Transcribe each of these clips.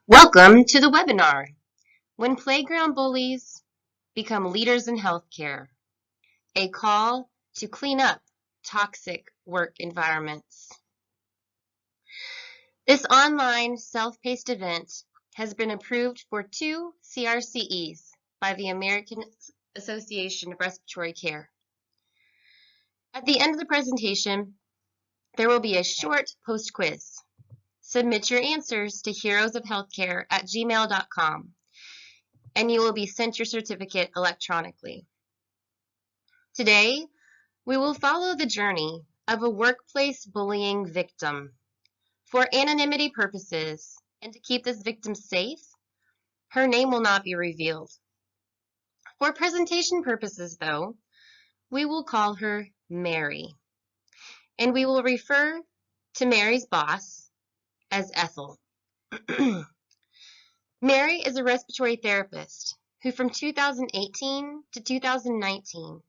Welcome to the webinar, When Playground Bullies Become Leaders in Healthcare, a call to clean up toxic work environments. This online self-paced event has been approved for 2 CRCEs by the American Association of Respiratory Care. At the end of the presentation, there will be a short post-quiz. Submit your answers to heroesofhealthcare@gmail.com. and you will be sent your certificate electronically. Today, we will follow the journey of a workplace bullying victim. For anonymity purposes and to keep this victim safe, her name will not be revealed. For presentation purposes, though, we will call her Mary, and we will refer to Mary's boss as Ethel. Mary is a respiratory therapist who from 2018 to 2019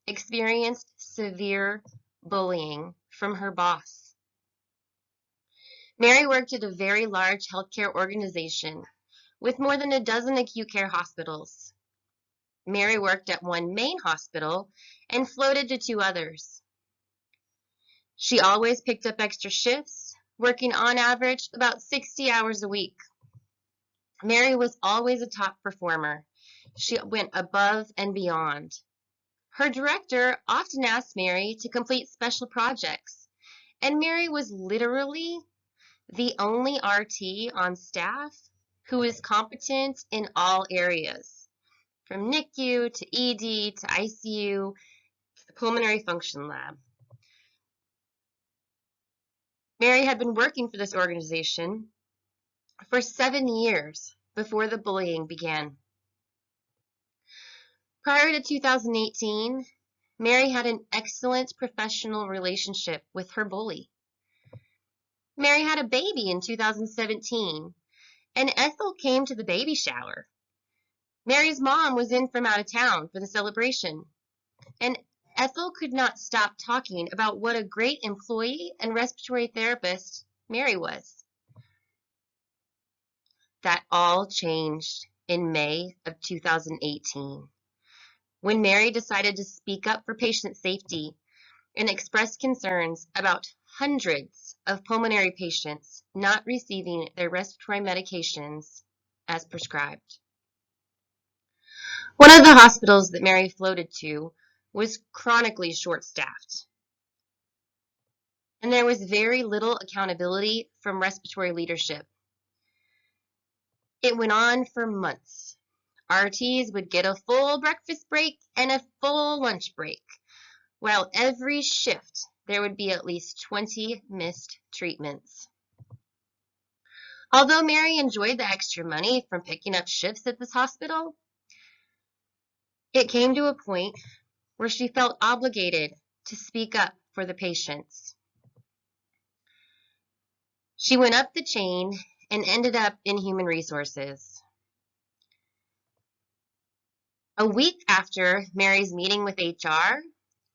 experienced severe bullying from her boss. Mary worked at a very large healthcare organization with more than a dozen acute care hospitals. Mary worked at one main hospital and floated to 2 others. She always picked up extra shifts, working on average about 60 hours a week. Mary was always a top performer. She went above and beyond. Her director often asked Mary to complete special projects, and Mary was literally the only RT on staff who is competent in all areas, from NICU to ED to ICU to the pulmonary function lab. Mary had been working for this organization for 7 years before the bullying began. Prior to 2018, Mary had an excellent professional relationship with her bully. Mary had a baby in 2017, and Ethel came to the baby shower. Mary's mom was in from out of town for the celebration, and Ethel could not stop talking about what a great employee and respiratory therapist Mary was. That all changed in May of 2018, when Mary decided to speak up for patient safety and express concerns about hundreds of pulmonary patients not receiving their respiratory medications as prescribed. One of the hospitals that Mary floated to was chronically short-staffed, and there was very little accountability from respiratory leadership. It went on for months. RTs would get a full breakfast break and a full lunch break, while every shift there would be at least 20 missed treatments. Although Mary enjoyed the extra money from picking up shifts at this hospital, it came to a point where she felt obligated to speak up for the patients. She went up the chain and ended up in human resources. A week after Mary's meeting with HR,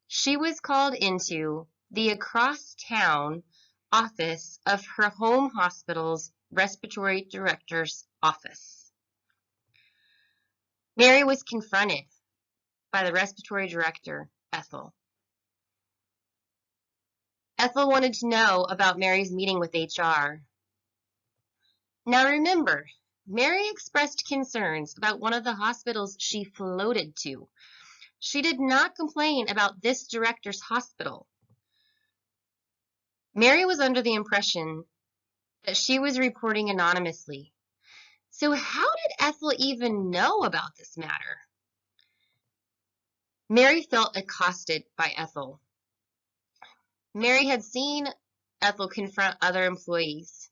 she was called into the across-town office of her home hospital's respiratory director's office. Mary was confronted by the respiratory director, Ethel. Ethel wanted to know about Mary's meeting with HR. Now remember, Mary expressed concerns about one of the hospitals she floated to. She did not complain about this director's hospital. Mary was under the impression that she was reporting anonymously. So how did Ethel even know about this matter? Mary felt accosted by Ethel. Mary had seen Ethel confront other employees,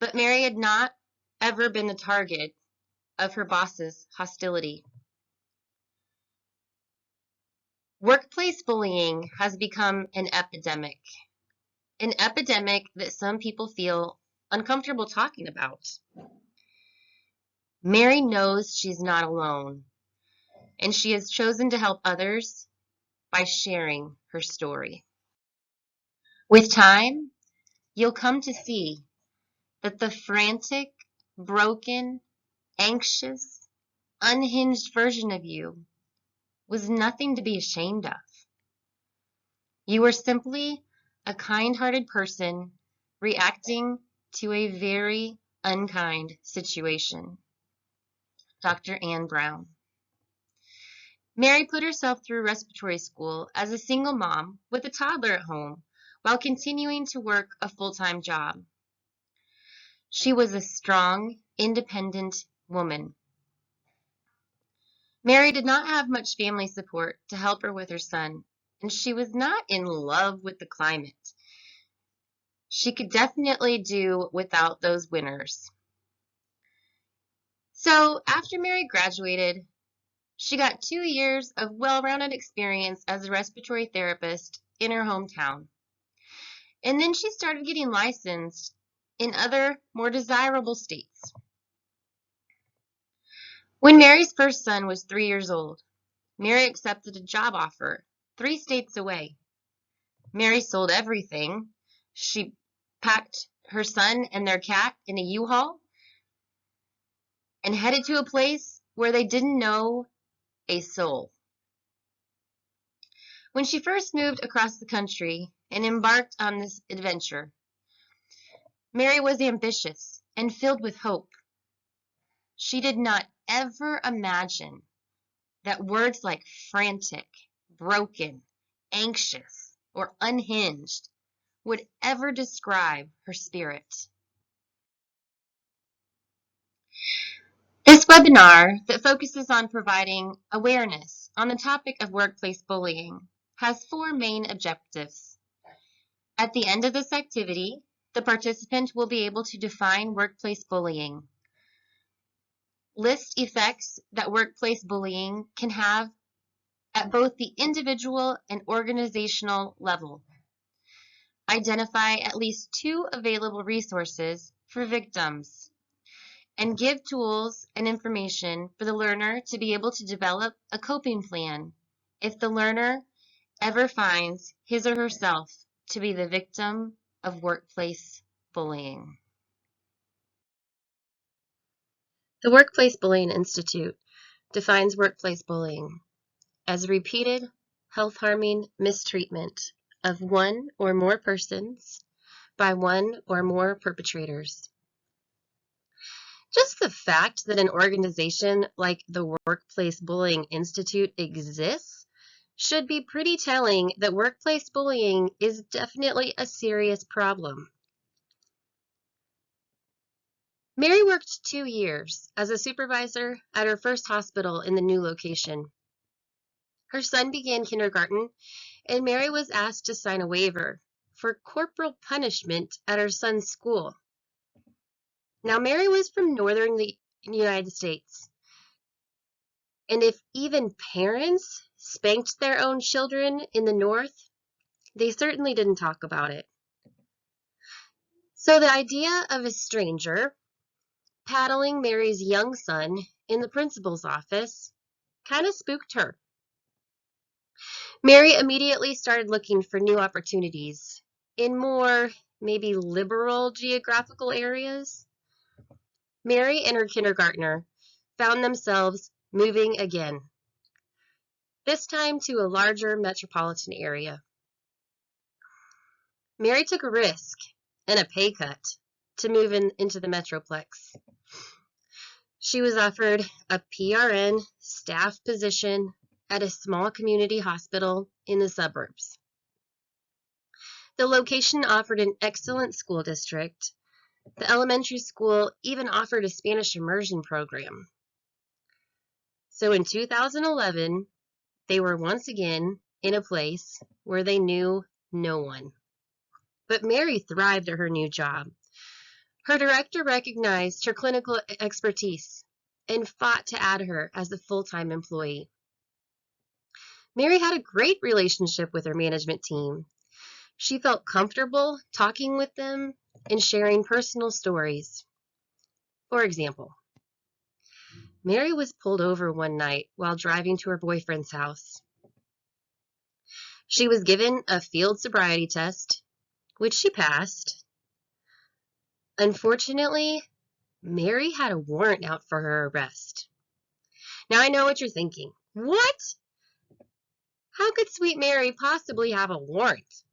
but Mary had not ever been the target of her boss's hostility. Workplace bullying has become an epidemic that some people feel uncomfortable talking about. Mary knows she's not alone, and she has chosen to help others by sharing her story. With time, you'll come to see that the frantic, broken, anxious, unhinged version of you was nothing to be ashamed of. You were simply a kind-hearted person reacting to a very unkind situation. Dr. Ann Brown. Mary put herself through respiratory school as a single mom with a toddler at home while continuing to work a full-time job. She was a strong, independent woman. Mary did not have much family support to help her with her son, and she was not in love with the climate. She could definitely do without those winters. So after Mary graduated, she got 2 years of well-rounded experience as a respiratory therapist in her hometown. And then she started getting licensed in other, more desirable states. When Mary's first son was 3 years old, Mary accepted a job offer 3 states away. Mary sold everything. She packed her son and their cat in a U-Haul and headed to a place where they didn't know a soul. When she first moved across the country and embarked on this adventure, Mary was ambitious and filled with hope. She did not ever imagine that words like frantic, broken, anxious, or unhinged would ever describe her spirit. This webinar that focuses on providing awareness on the topic of workplace bullying has 4 main objectives. At the end of this activity, the participant will be able to define workplace bullying, list effects that workplace bullying can have at both the individual and organizational level, identify at least 2 available resources for victims, and give tools and information for the learner to be able to develop a coping plan if the learner ever finds his or herself to be the victim of workplace bullying. The Workplace Bullying Institute defines workplace bullying as repeated health-harming mistreatment of one or more persons by one or more perpetrators. Just the fact that an organization like the Workplace Bullying Institute exists should be pretty telling that workplace bullying is definitely a serious problem. Mary worked 2 years as a supervisor at her first hospital in the new location. Her son began kindergarten, and Mary was asked to sign a waiver for corporal punishment at her son's school. Now, Mary was from northern United States, and if even parents spanked their own children in the north, they certainly didn't talk about it. So the idea of a stranger paddling Mary's young son in the principal's office kind of spooked her. Mary immediately started looking for new opportunities in more, maybe liberal geographical areas. Mary and her kindergartner found themselves moving again, this time to a larger metropolitan area. Mary took a risk and a pay cut to move into the Metroplex. She was offered a PRN staff position at a small community hospital in the suburbs. The location offered an excellent school district. The elementary school even offered a Spanish immersion program. So in 2011, they were once again in a place where they knew no one. But Mary thrived at her new job. Her director recognized her clinical expertise and fought to add her as a full-time employee. Mary had a great relationship with her management team. She felt comfortable talking with them and sharing personal stories. For example, Mary was pulled over one night while driving to her boyfriend's house. She was given a field sobriety test, which she passed. Unfortunately, Mary had a warrant out for her arrest. Now I know what you're thinking. What? How could Sweet Mary possibly have a warrant?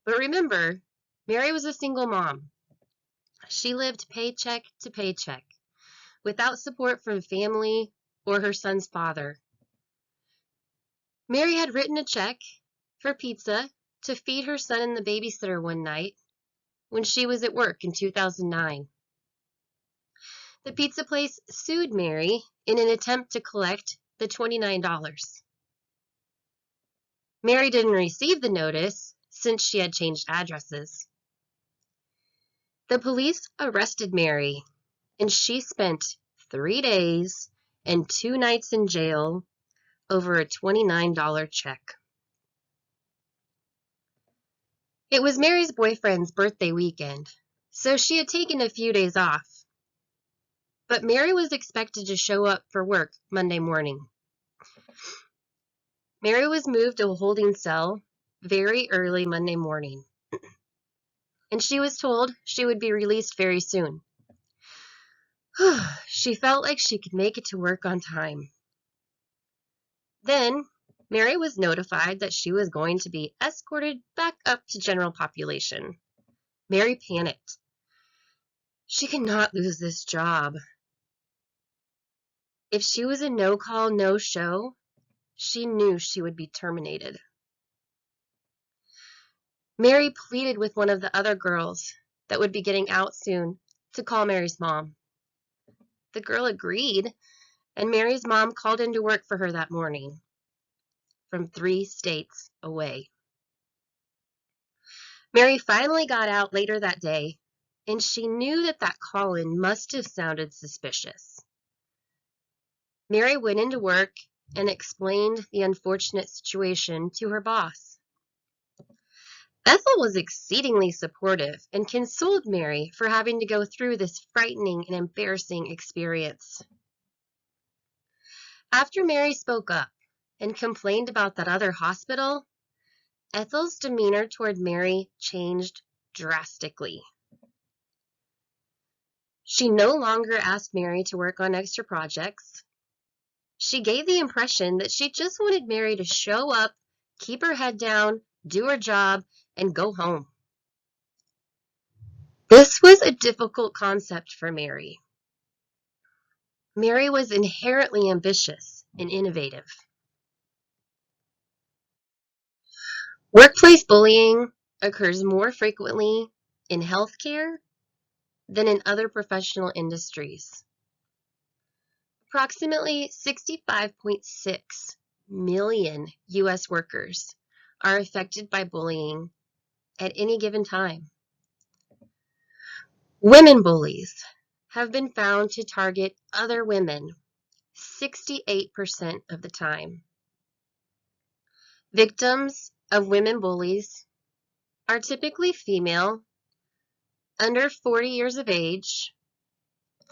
But remember, Mary was a single mom. She lived paycheck to paycheck, without support from family or her son's father. Mary had written a check for pizza to feed her son and the babysitter one night when she was at work in 2009. The pizza place sued Mary in an attempt to collect the $29. Mary didn't receive the notice since she had changed addresses. The police arrested Mary, and she spent 3 days and 2 nights in jail over a $29 check. It was Mary's boyfriend's birthday weekend, so she had taken a few days off. But Mary was expected to show up for work Monday morning. Mary was moved to a holding cell very early Monday morning, and she was told she would be released very soon. She felt like she could make it to work on time. Then, Mary was notified that she was going to be escorted back up to general population. Mary panicked. She could not lose this job. If she was a no-call, no-show, she knew she would be terminated. Mary pleaded with one of the other girls that would be getting out soon to call Mary's mom. The girl agreed, and Mary's mom called into work for her that morning from 3 states away. Mary finally got out later that day, and she knew that call-in must have sounded suspicious. Mary went into work and explained the unfortunate situation to her boss. Ethel was exceedingly supportive and consoled Mary for having to go through this frightening and embarrassing experience. After Mary spoke up and complained about that other hospital, Ethel's demeanor toward Mary changed drastically. She no longer asked Mary to work on extra projects. She gave the impression that she just wanted Mary to show up, keep her head down, do her job, and go home. This was a difficult concept for Mary. Mary was inherently ambitious and innovative. Workplace bullying occurs more frequently in healthcare than in other professional industries. Approximately 65.6 million U.S. workers are affected by bullying at any given time. Women bullies have been found to target other women 68% of the time. Victims of women bullies are typically female, under 40 years of age,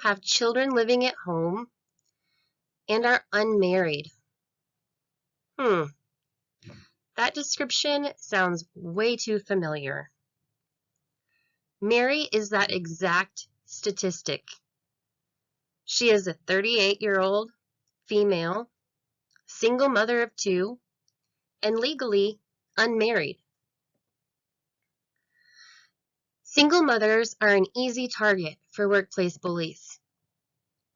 have children living at home, and are unmarried. That description sounds way too familiar. Mary is that exact statistic. She is a 38-year-old female, single mother of 2, and legally unmarried. Single mothers are an easy target for workplace bullies.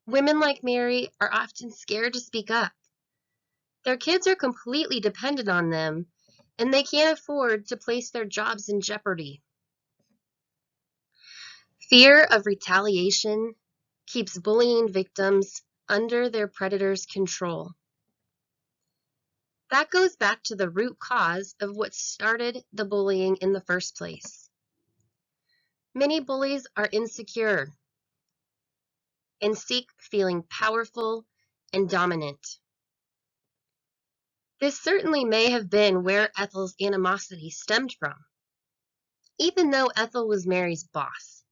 Women like Mary are often scared to speak up. Their kids are completely dependent on them, and they can't afford to place their jobs in jeopardy. Fear of retaliation keeps bullying victims under their predator's control. That goes back to the root cause of what started the bullying in the first place. Many bullies are insecure and seek feeling powerful and dominant. This certainly may have been where Ethel's animosity stemmed from. Even though Ethel was Mary's boss,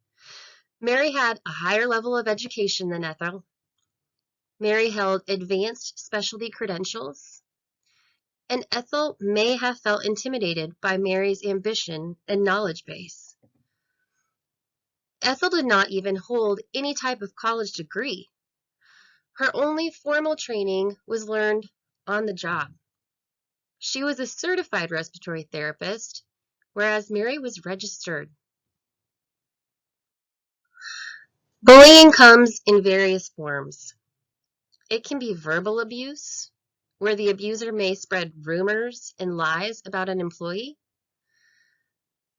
Mary had a higher level of education than Ethel. Mary held advanced specialty credentials, and Ethel may have felt intimidated by Mary's ambition and knowledge base. Ethel did not even hold any type of college degree. Her only formal training was learned on the job. She was a certified respiratory therapist, whereas Mary was registered. Bullying comes in various forms. It can be verbal abuse, where the abuser may spread rumors and lies about an employee,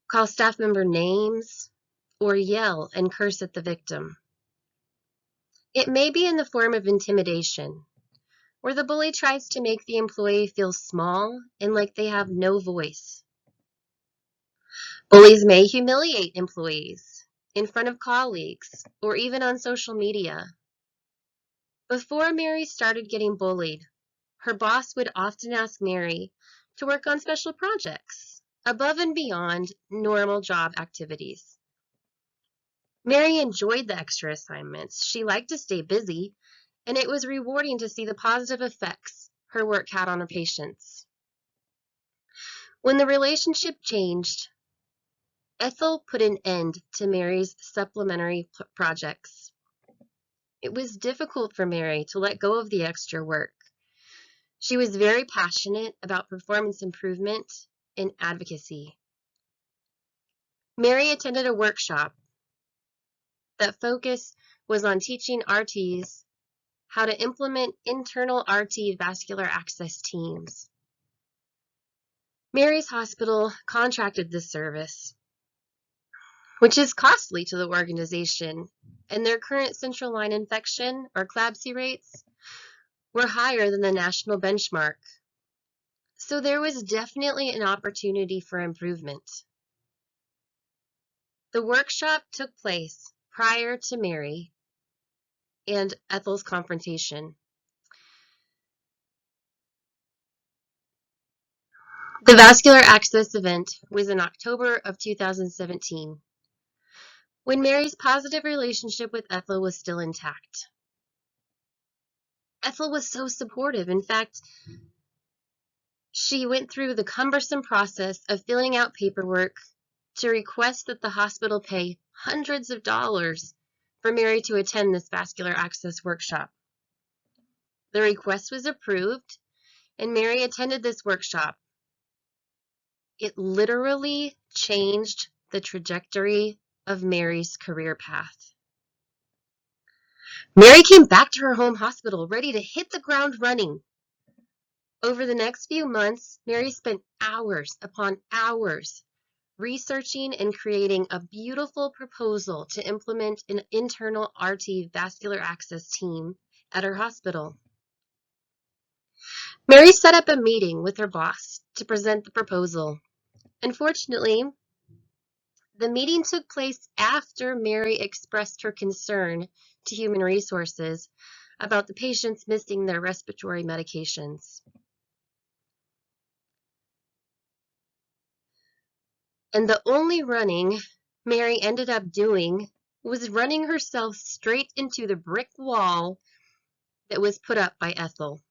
call staff member names, or yell and curse at the victim. It may be in the form of intimidation, where the bully tries to make the employee feel small and like they have no voice. Bullies may humiliate employees in front of colleagues or even on social media. Before Mary started getting bullied, her boss would often ask Mary to work on special projects above and beyond normal job activities. Mary enjoyed the extra assignments. She liked to stay busy, and it was rewarding to see the positive effects her work had on her patients. When the relationship changed, Ethel put an end to Mary's supplementary projects. It was difficult for Mary to let go of the extra work. She was very passionate about performance improvement and advocacy. Mary attended a workshop that focus was on teaching RTs how to implement internal RT vascular access teams. Mary's hospital contracted this service, which is costly to the organization, and their current central line infection, or CLABSI rates, were higher than the national benchmark. So there was definitely an opportunity for improvement. The workshop took place prior to Mary and Ethel's confrontation. The vascular access event was in October of 2017, when Mary's positive relationship with Ethel was still intact. Ethel was so supportive. In fact, she went through the cumbersome process of filling out paperwork to request that the hospital pay hundreds of dollars for Mary to attend this vascular access workshop. The request was approved, and Mary attended this workshop. It literally changed the trajectory of Mary's career path. Mary came back to her home hospital ready to hit the ground running. Over the next few months, Mary spent hours upon hours researching and creating a beautiful proposal to implement an internal RT vascular access team at her hospital. Mary set up a meeting with her boss to present the proposal. Unfortunately, the meeting took place after Mary expressed her concern to Human Resources about the patients missing their respiratory medications. And the only running Mary ended up doing was running herself straight into the brick wall that was put up by Ethel.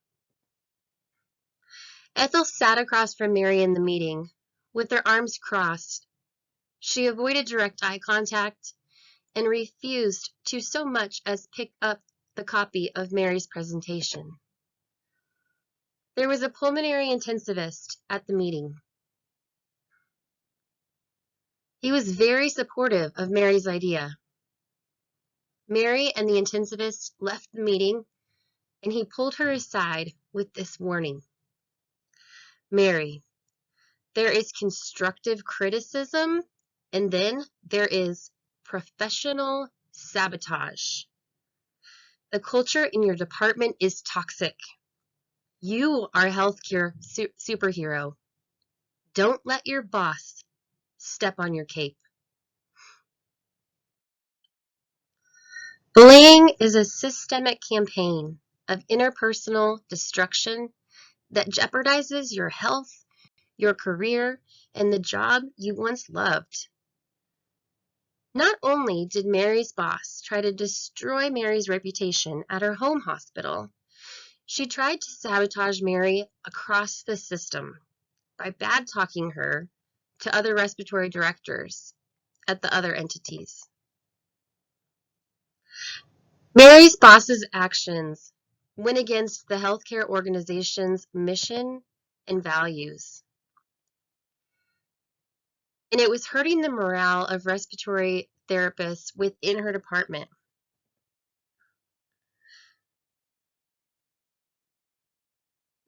Ethel sat across from Mary in the meeting, with her arms crossed. She avoided direct eye contact and refused to so much as pick up the copy of Mary's presentation. There was a pulmonary intensivist at the meeting. He was very supportive of Mary's idea. Mary and the intensivist left the meeting, and he pulled her aside with this warning. Mary, there is constructive criticism, and then there is professional sabotage. The culture in your department is toxic. You are a healthcare superhero. Don't let your boss step on your cape. Bullying is a systemic campaign of interpersonal destruction that jeopardizes your health, your career, and the job you once loved. Not only did Mary's boss try to destroy Mary's reputation at her home hospital, she tried to sabotage Mary across the system by bad-talking her to other respiratory directors at the other entities. Mary's boss's actions went against the healthcare organization's mission and values, and it was hurting the morale of respiratory therapists within her department.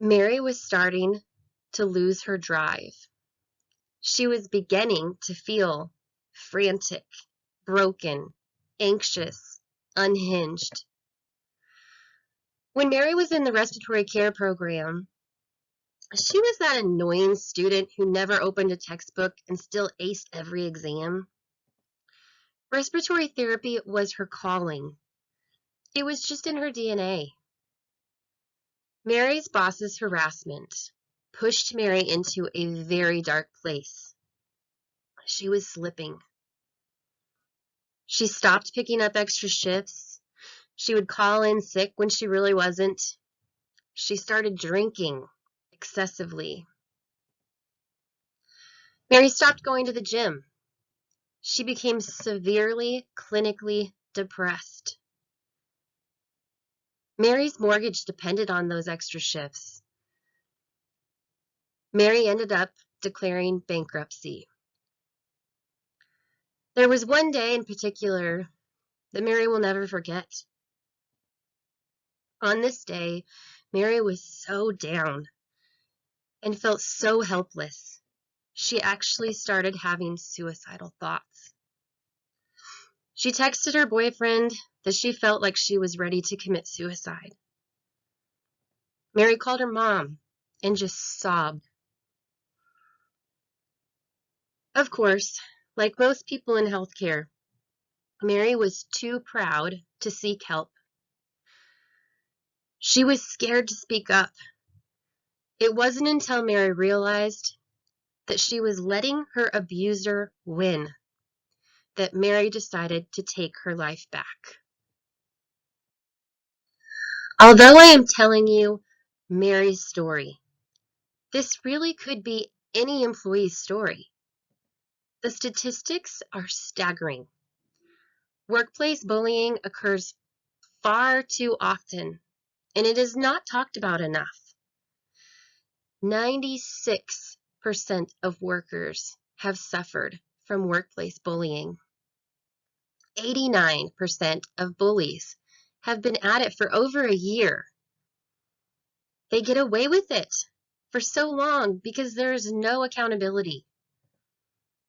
Mary was starting to lose her drive. She was beginning to feel frantic, broken, anxious, unhinged. When Mary was in the respiratory care program, she was that annoying student who never opened a textbook and still aced every exam. Respiratory therapy was her calling. It was just in her DNA. Mary's boss's harassment pushed Mary into a very dark place. She was slipping. She stopped picking up extra shifts. She would call in sick when she really wasn't. She started drinking excessively. Mary stopped going to the gym. She became severely clinically depressed. Mary's mortgage depended on those extra shifts. Mary ended up declaring bankruptcy. There was one day in particular that Mary will never forget. On this day, Mary was so down and felt so helpless. She actually started having suicidal thoughts. She texted her boyfriend that she felt like she was ready to commit suicide. Mary called her mom and just sobbed. Of course, like most people in healthcare, Mary was too proud to seek help. She was scared to speak up. It wasn't until Mary realized that she was letting her abuser win that Mary decided to take her life back. Although I am telling you Mary's story, this really could be any employee's story. The statistics are staggering. Workplace bullying occurs far too often, and it is not talked about enough. 96% of workers have suffered from workplace bullying. 89% of bullies have been at it for over a year. They get away with it for so long because there is no accountability.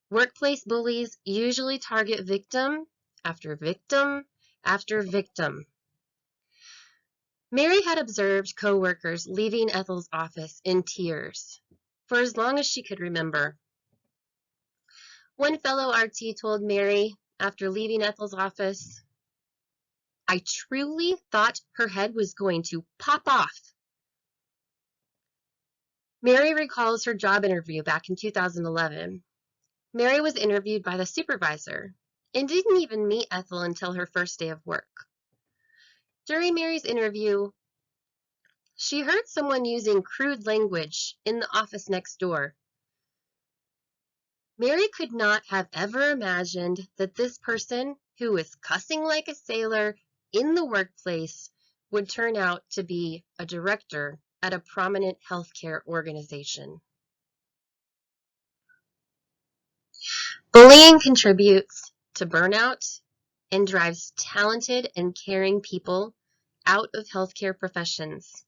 Workplace bullies usually target victim after victim after victim. Mary had observed co-workers leaving Ethel's office in tears for as long as she could remember. One fellow RT told Mary after leaving Ethel's office, "I truly thought her head was going to pop off." Mary recalls her job interview back in 2011. Mary was interviewed by the supervisor and didn't even meet Ethel until her first day of work. During Mary's interview, she heard someone using crude language in the office next door. Mary could not have ever imagined that this person, who was cussing like a sailor in the workplace, would turn out to be a director at a prominent healthcare organization. Bullying contributes to burnout and drives talented and caring people out of healthcare professions.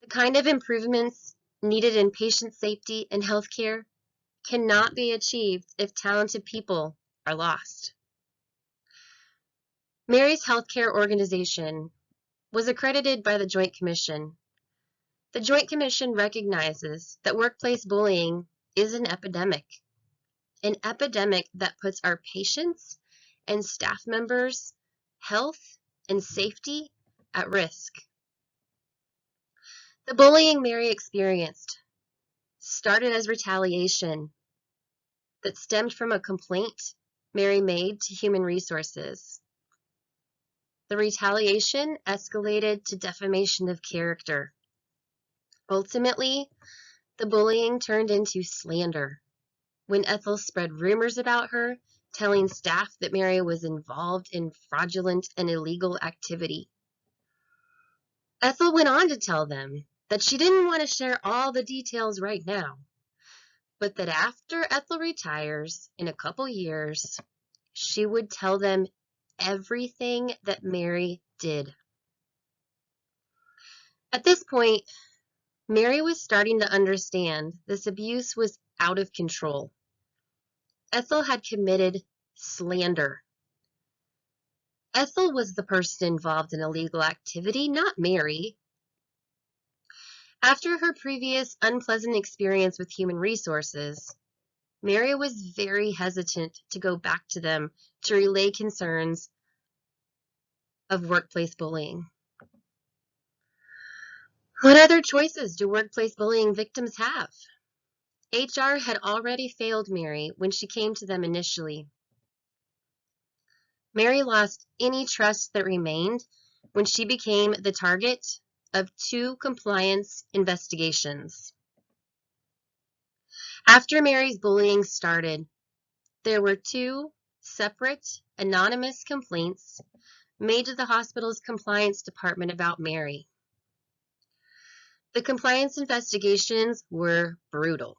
The kind of improvements needed in patient safety and healthcare cannot be achieved if talented people are lost. Mary's healthcare organization was accredited by the Joint Commission. The Joint Commission recognizes that workplace bullying is an epidemic that puts our patients and staff members' health and safety at risk. The bullying Mary experienced started as retaliation that stemmed from a complaint Mary made to Human Resources. The retaliation escalated to defamation of character. Ultimately, the bullying turned into slander when Ethel spread rumors about her telling staff that Mary was involved in fraudulent and illegal activity. Ethel went on to tell them that she didn't want to share all the details right now, but that after Ethel retires in a couple years, she would tell them everything that Mary did. At this point, Mary was starting to understand this abuse was out of control. Ethel had committed slander. Ethel was the person involved in illegal activity, not Mary. After her previous unpleasant experience with human resources, Mary was very hesitant to go back to them to relay concerns of workplace bullying. What other choices do workplace bullying victims have? HR had already failed Mary when she came to them initially. Mary lost any trust that remained when she became the target of 2 compliance investigations. After Mary's bullying started, there were 2 separate anonymous complaints made to the hospital's compliance department about Mary. The compliance investigations were brutal.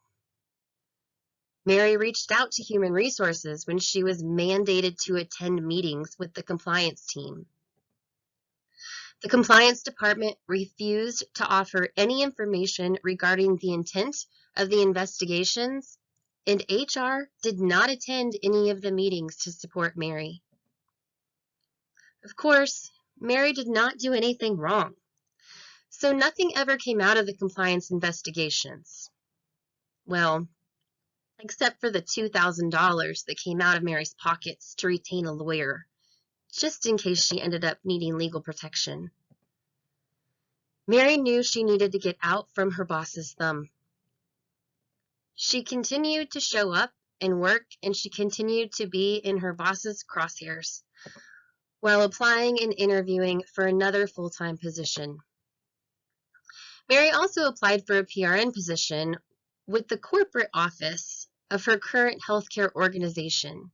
Mary reached out to Human Resources when she was mandated to attend meetings with the compliance team. The compliance department refused to offer any information regarding the intent of the investigations, and HR did not attend any of the meetings to support Mary. Of course, Mary did not do anything wrong, so nothing ever came out of the compliance investigations. Well, except for the $2,000 that came out of Mary's pockets to retain a lawyer, just in case she ended up needing legal protection. Mary knew she needed to get out from her boss's thumb. She continued to show up and work, and she continued to be in her boss's crosshairs while applying and interviewing for another full-time position. Mary also applied for a PRN position with the corporate office of her current healthcare organization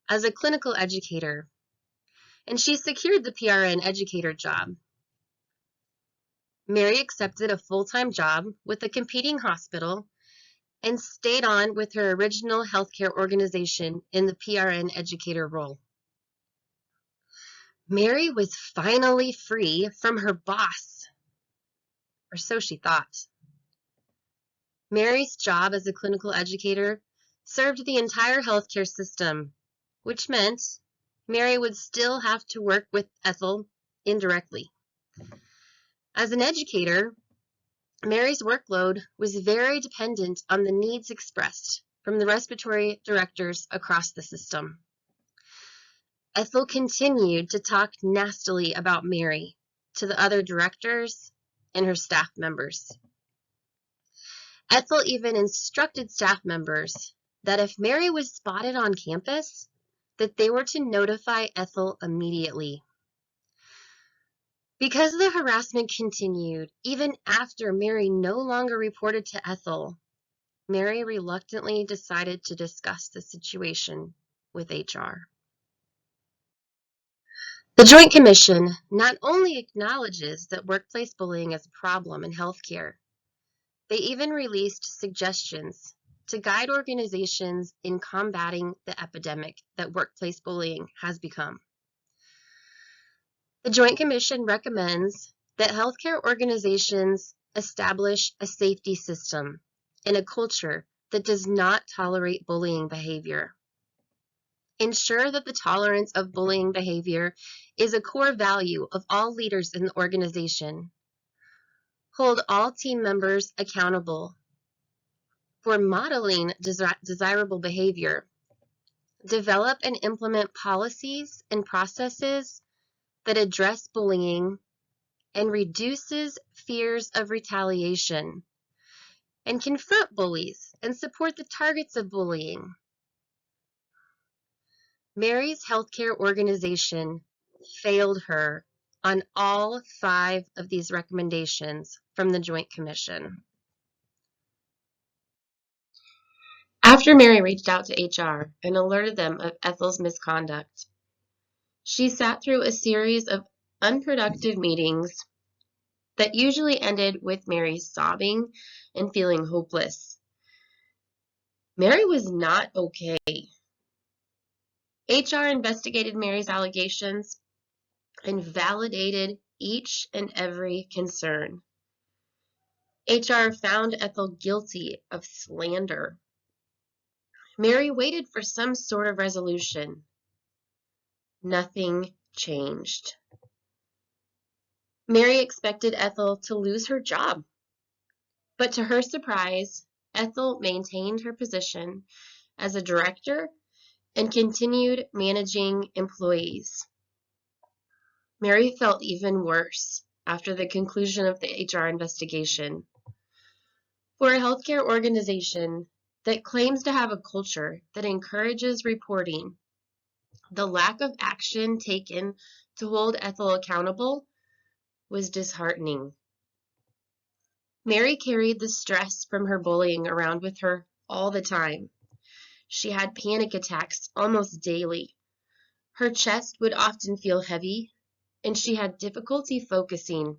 as a clinical educator, and she secured the PRN educator job. Mary accepted a full-time job with a competing hospital and stayed on with her original healthcare organization in the PRN educator role. Mary was finally free from her boss, or so she thought. Mary's job as a clinical educator served the entire healthcare system, which meant Mary would still have to work with Ethel indirectly. As an educator, Mary's workload was very dependent on the needs expressed from the respiratory directors across the system. Ethel continued to talk nastily about Mary to the other directors and her staff members. Ethel even instructed staff members that if Mary was spotted on campus, that they were to notify Ethel immediately. Because the harassment continued, even after Mary no longer reported to Ethel, Mary reluctantly decided to discuss the situation with HR. The Joint Commission not only acknowledges that workplace bullying is a problem in healthcare, they even released suggestions to guide organizations in combating the epidemic that workplace bullying has become. The Joint Commission recommends that healthcare organizations establish a safety system and a culture that does not tolerate bullying behavior. Ensure that the tolerance of bullying behavior is a core value of all leaders in the organization. Hold all team members accountable for modeling desirable behavior. Develop and implement policies and processes that address bullying and reduces fears of retaliation, and confront bullies and support the targets of bullying. Mary's healthcare organization failed her on all 5 of these recommendations from the Joint Commission. After Mary reached out to HR and alerted them of Ethel's misconduct, she sat through a series of unproductive meetings that usually ended with Mary sobbing and feeling hopeless. Mary was not okay. HR investigated Mary's allegations and validated each and every concern. HR found Ethel guilty of slander. Mary waited for some sort of resolution. Nothing changed. Mary expected Ethel to lose her job, but to her surprise, Ethel maintained her position as a director and continued managing employees. Mary felt even worse after the conclusion of the HR investigation. For a healthcare organization that claims to have a culture that encourages reporting, the lack of action taken to hold Ethel accountable was disheartening. Mary carried the stress from her bullying around with her all the time. She had panic attacks almost daily. Her chest would often feel heavy, and she had difficulty focusing.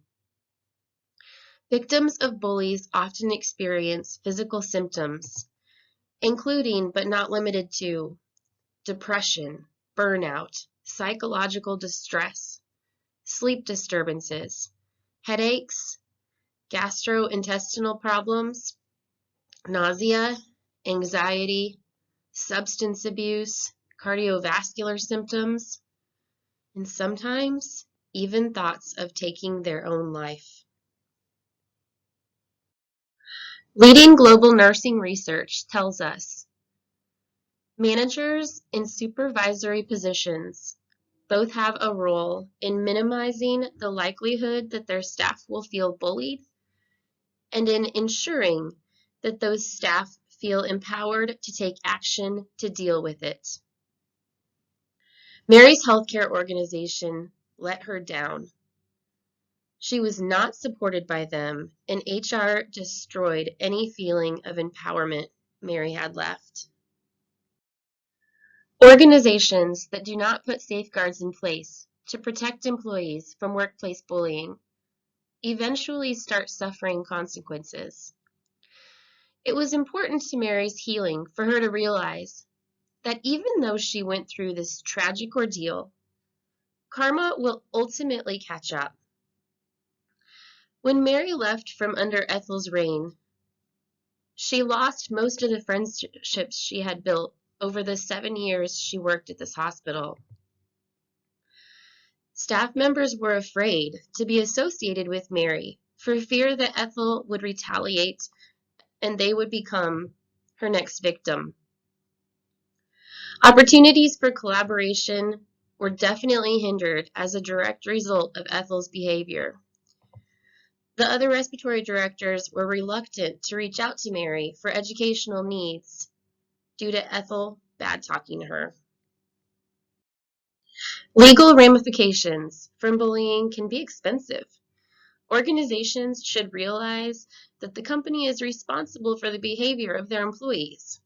Victims of bullies often experience physical symptoms, including but not limited to depression, burnout, psychological distress, sleep disturbances, headaches, gastrointestinal problems, nausea, anxiety, substance abuse, cardiovascular symptoms, and sometimes even thoughts of taking their own life. Leading global nursing research tells us managers in supervisory positions both have a role in minimizing the likelihood that their staff will feel bullied and in ensuring that those staff feel empowered to take action to deal with it. Mary's healthcare organization let her down. She was not supported by them, and HR destroyed any feeling of empowerment Mary had left. Organizations that do not put safeguards in place to protect employees from workplace bullying eventually start suffering consequences. It was important to Mary's healing for her to realize that even though she went through this tragic ordeal, karma will ultimately catch up. When Mary left from under Ethel's reign, she lost most of the friendships she had built over the 7 years she worked at this hospital. Staff members were afraid to be associated with Mary for fear that Ethel would retaliate and they would become her next victim. Opportunities for collaboration were definitely hindered as a direct result of Ethel's behavior. The other respiratory directors were reluctant to reach out to Mary for educational needs due to Ethel bad-talking her. Legal ramifications from bullying can be expensive. Organizations should realize that the company is responsible for the behavior of their employees.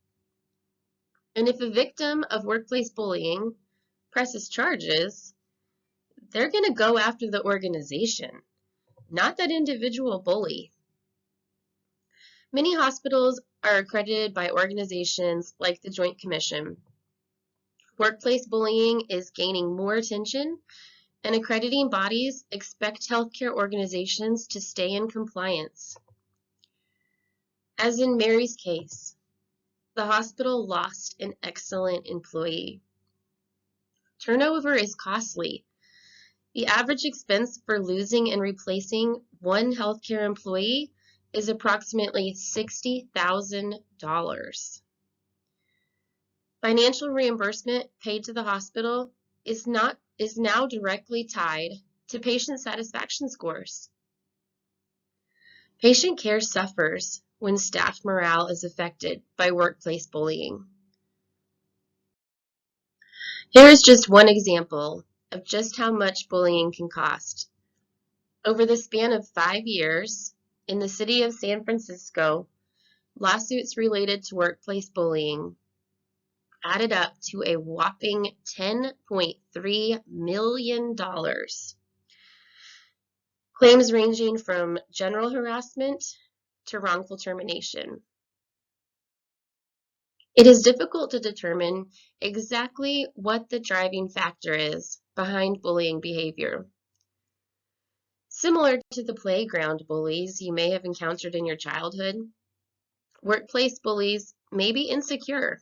And if a victim of workplace bullying presses charges, they're going to go after the organization, not that individual bully. Many hospitals are accredited by organizations like the Joint Commission. Workplace bullying is gaining more attention, and accrediting bodies expect healthcare organizations to stay in compliance. As in Mary's case, the hospital lost an excellent employee. Turnover is costly. The average expense for losing and replacing one healthcare employee is approximately $60,000. Financial reimbursement paid to the hospital is now directly tied to patient satisfaction scores. Patient care suffers when staff morale is affected by workplace bullying. Here is just one example of just how much bullying can cost. Over the span of 5 years, in the city of San Francisco, Lawsuits related to workplace bullying added up to a whopping $10.3 million. Claims ranging from general harassment to wrongful termination. It is difficult to determine exactly what the driving factor is behind bullying behavior. Similar to the playground bullies you may have encountered in your childhood, workplace bullies may be insecure.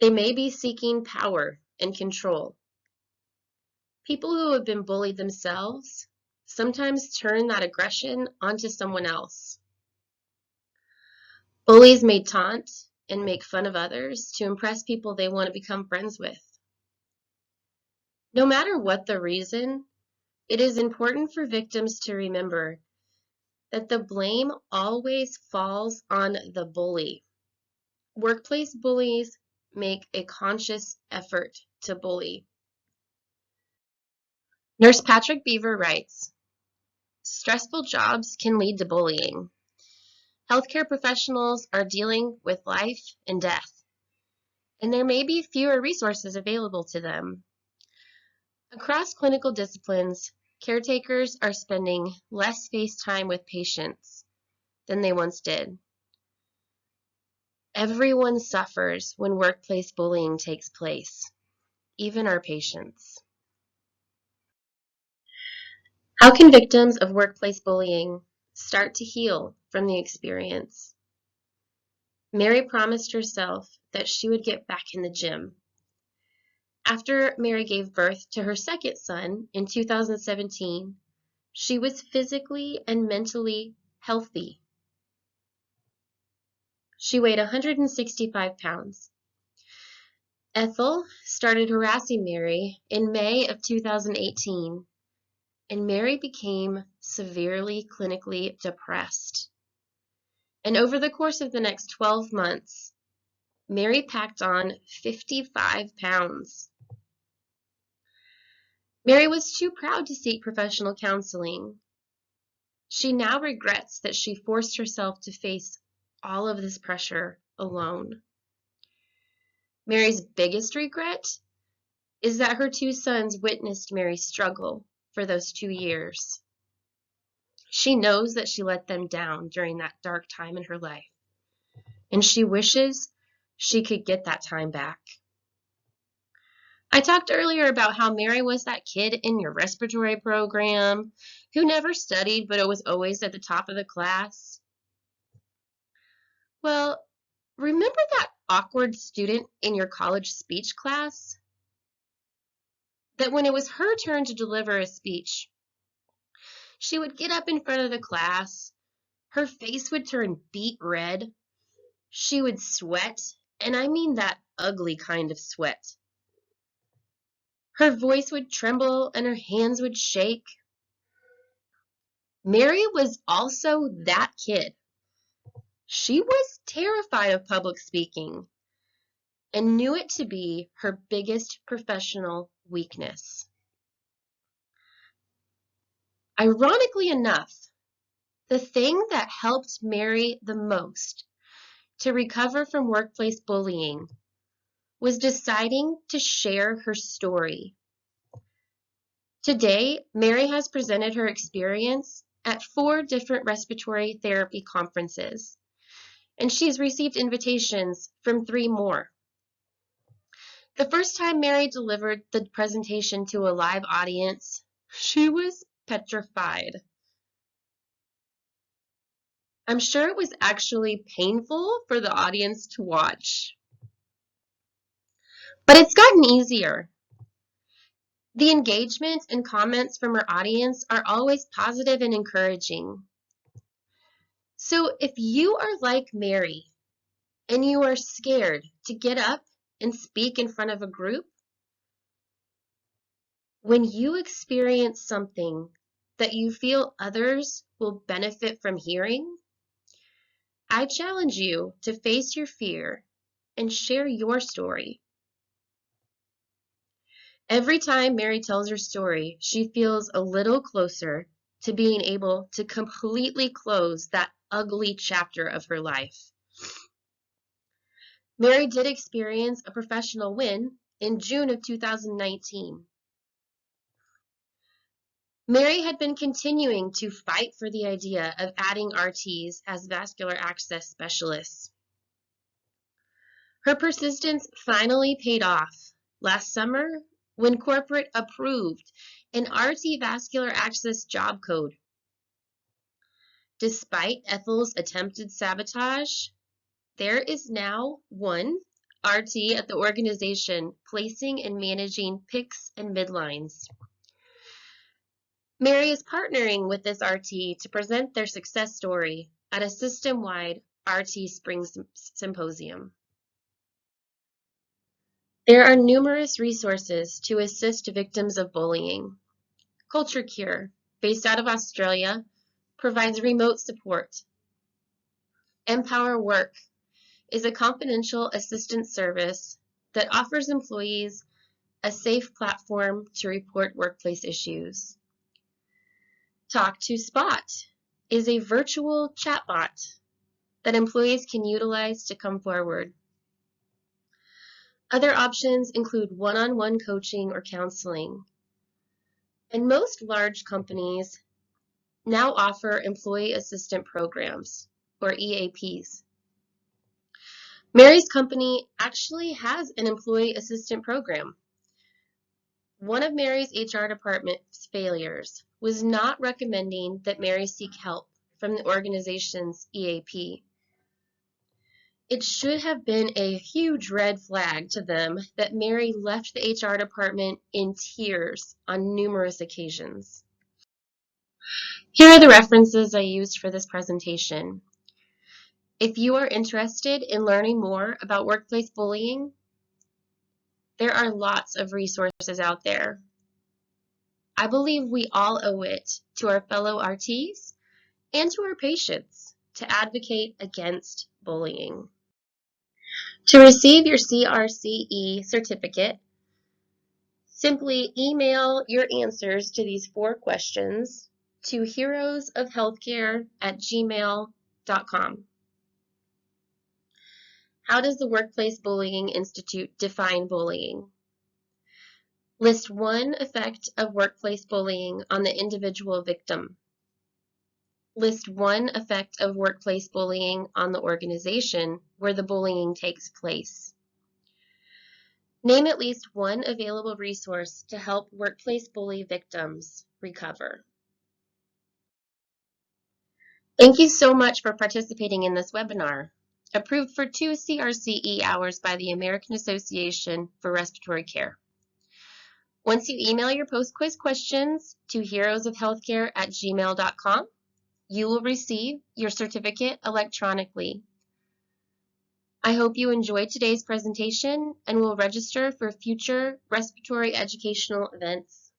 They may be seeking power and control. People who have been bullied themselves sometimes turn that aggression onto someone else. Bullies may taunt and make fun of others to impress people they want to become friends with. No matter what the reason, it is important for victims to remember that the blame always falls on the bully. Workplace bullies make a conscious effort to bully. Nurse Patrick Beaver writes, "Stressful jobs can lead to bullying. Healthcare professionals are dealing with life and death, and there may be fewer resources available to them. Across clinical disciplines, caretakers are spending less face time with patients than they once did. Everyone suffers when workplace bullying takes place, even our patients." How can victims of workplace bullying start to heal from the experience? Mary promised herself that she would get back in the gym. After Mary gave birth to her second son in 2017, she was physically and mentally healthy. She weighed 165 pounds. Ethel started harassing Mary in May of 2018, and Mary became severely clinically depressed. And over the course of the next 12 months, Mary packed on 55 pounds. Mary was too proud to seek professional counseling. She now regrets that she forced herself to face all of this pressure alone. Mary's biggest regret is that her two sons witnessed Mary struggle for those 2 years. She knows that she let them down during that dark time in her life, and she wishes she could get that time back. I talked earlier about how Mary was that kid in your respiratory program who never studied, but it was always at the top of the class. Well, remember that awkward student in your college speech class? That when it was her turn to deliver a speech, she would get up in front of the class, her face would turn beet red, she would sweat, and I mean that ugly kind of sweat. Her voice would tremble and her hands would shake. Mary was also that kid. She was terrified of public speaking and knew it to be her biggest professional weakness. Ironically enough, the thing that helped Mary the most to recover from workplace bullying was deciding to share her story. Today, Mary has presented her experience at 4 different respiratory therapy conferences, and she's received invitations from 3 more. The first time Mary delivered the presentation to a live audience, she was petrified. I'm sure it was actually painful for the audience to watch. But it's gotten easier. The engagement and comments from her audience are always positive and encouraging. So if you are like Mary and you are scared to get up and speak in front of a group, when you experience something that you feel others will benefit from hearing, I challenge you to face your fear and share your story. Every time Mary tells her story, she feels a little closer to being able to completely close that ugly chapter of her life. Mary did experience a professional win in June of 2019. Mary had been continuing to fight for the idea of adding RTs as vascular access specialists. Her persistence finally paid off last summer when corporate approved an RT vascular access job code. Despite Ethel's attempted sabotage, there is now one RT at the organization placing and managing PICs and midlines. Mary is partnering with this RT to present their success story at a system-wide RT Spring Symposium. There are numerous resources to assist victims of bullying. Culture Cure, based out of Australia, provides remote support. Empower Work is a confidential assistance service that offers employees a safe platform to report workplace issues. Talk to Spot is a virtual chatbot that employees can utilize to come forward. Other options include one-on-one coaching or counseling. And most large companies now offer employee assistant programs, or EAPs. Mary's company actually has an employee assistant program. One of Mary's HR department's failures was not recommending that Mary seek help from the organization's EAP. It should have been a huge red flag to them that Mary left the HR department in tears on numerous occasions. Here are the references I used for this presentation. If you are interested in learning more about workplace bullying, there are lots of resources out there. I believe we all owe it to our fellow RTs and to our patients to advocate against bullying. To receive your CRCE certificate, simply email your answers to these 4 questions to heroesofhealthcare@gmail.com. How does the Workplace Bullying Institute define bullying? List one effect of workplace bullying on the individual victim. List one effect of workplace bullying on the organization where the bullying takes place. Name at least one available resource to help workplace bully victims recover. Thank you so much for participating in this webinar, approved for 2 CRCE hours by the American Association for Respiratory Care. Once you email your post-quiz questions to heroesofhealthcare@gmail.com, you will receive your certificate electronically. I hope you enjoyed today's presentation and will register for future respiratory educational events.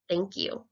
Thank you.